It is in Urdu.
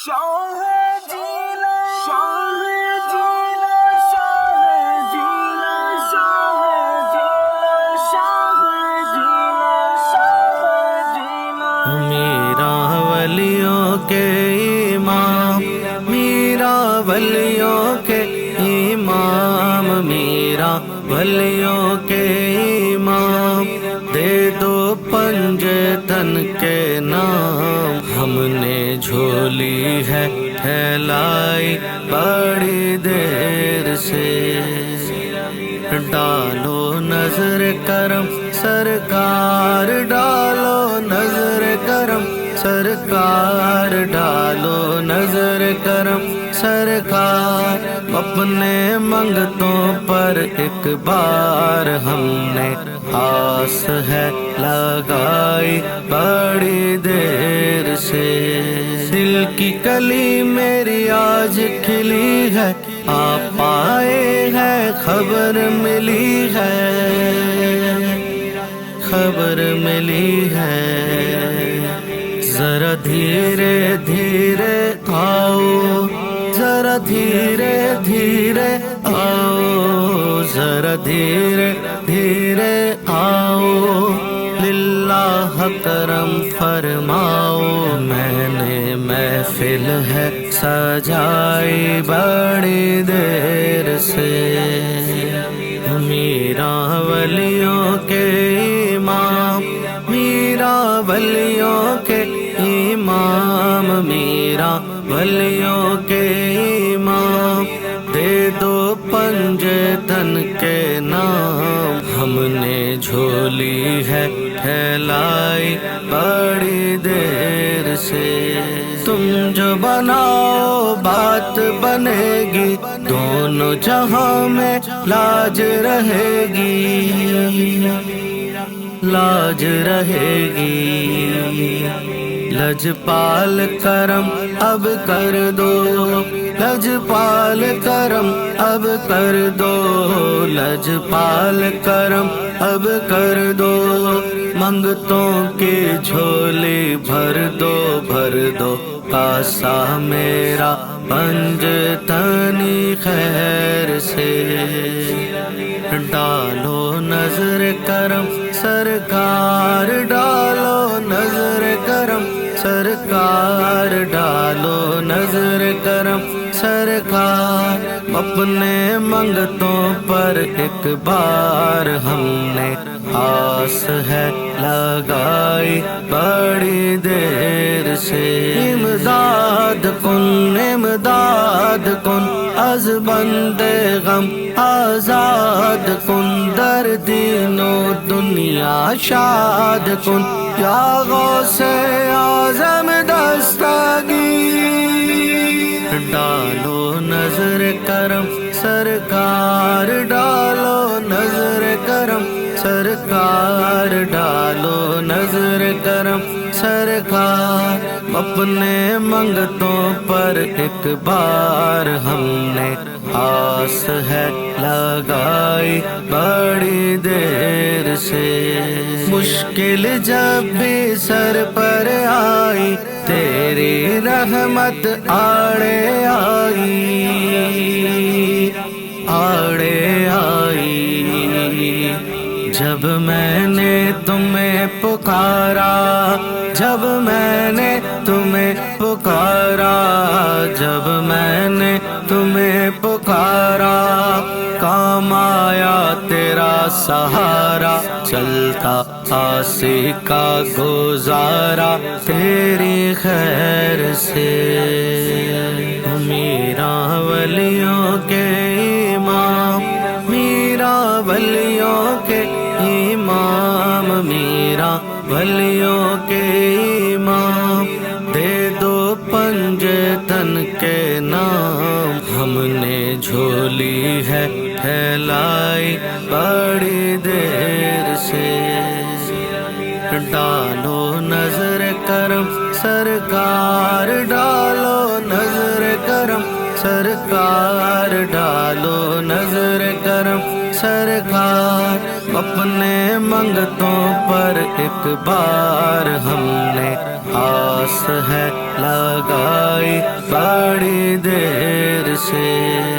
میرا ولیوں کے امام، میرا ولیوں کے امام، میرا ولیوں کے امام، دے دو پنجے تن کے نام، ہم نے جھولی ہے پھیلائی بڑی دیر سے، ڈالو نظر کرم سرکار، ڈالو نظر کرم سرکار، ڈالو نظر کرم سرکار، اپنے منگتوں پر ایک بار ہم نے آس ہے لگائی بڑی دیر سے، دل کی کلی میری آج کھلی ہے، آپ آئے ہیں خبر ملی ہے، خبر ملی ہے، ذرا دھیرے دھیرے آؤ، ذرا دھیرے دھیرے آؤ، ذرا دھیرے دھیرے آؤ، للہ کرم فرماؤ، میں نے محفل ہے سجائی بڑی دیر سے، میرا ولیوں کے امام، میرا ولیوں کے امام، میرا ولیوں کے امام، دے دو پنجے تن کے نام، ہم نے جھولی ہے پھیلائی بڑی دیر سے، تم جو بناؤ بات بنے گی، دونوں جہاں میں لاج رہے گی، لاج رہے گی، لجپال کرم اب کر دو، لجپال کرم اب کر دو، لجپال کرم اب کر دو، منگتوں کی جھولی بھر دو، بھر دو، کاسا میرا پنجتنی خیر سے، ڈالو نظر کرم سرکار، ڈالو نظر کرم سرکار، ڈالو نظر کرم سرکار، اپنے منگتوں پر ایک بار ہم نے آس ہے لگائی بڑی دیر سے، امداد کن، امداد کن، از بندے غم آزاد کن، در دین و دنیا شاد کن، یا غوث اعظم دستگیر، ڈالو نظر کرم سرکار، ڈالو نظر کرم سرکار، ڈالو نظر کرم سرکار، اپنے منگتوں پر ایک بار ہم نے آس ہے لگائی بڑی دیر سے، مشکل جب بھی سر پر آئی، تیری رحمت آڑے آئی، آڑے آئی، جب میں نے تمہیں پکارا، جب میں نے تمہیں پکارا، جب میں نے تمہیں پکارا، کام آیا تیرا سہارا، چلتا آسی کا گزارا تیری خیر سے، میرا ولیوں کے امام، میرا ولیوں کے امام، میرا ولیوں کے امام، دے دو پنجے تن کے نام، ہم نے جھولی ہے پھیلائی بڑی دیر سے، ڈالو نظر کرم سرکار، ڈالو نظر کرم سرکار، ڈالو نظر کرم سرکار، اپنے منگتوں پر ایک بار ہم نے آس ہے لگائی دیر سے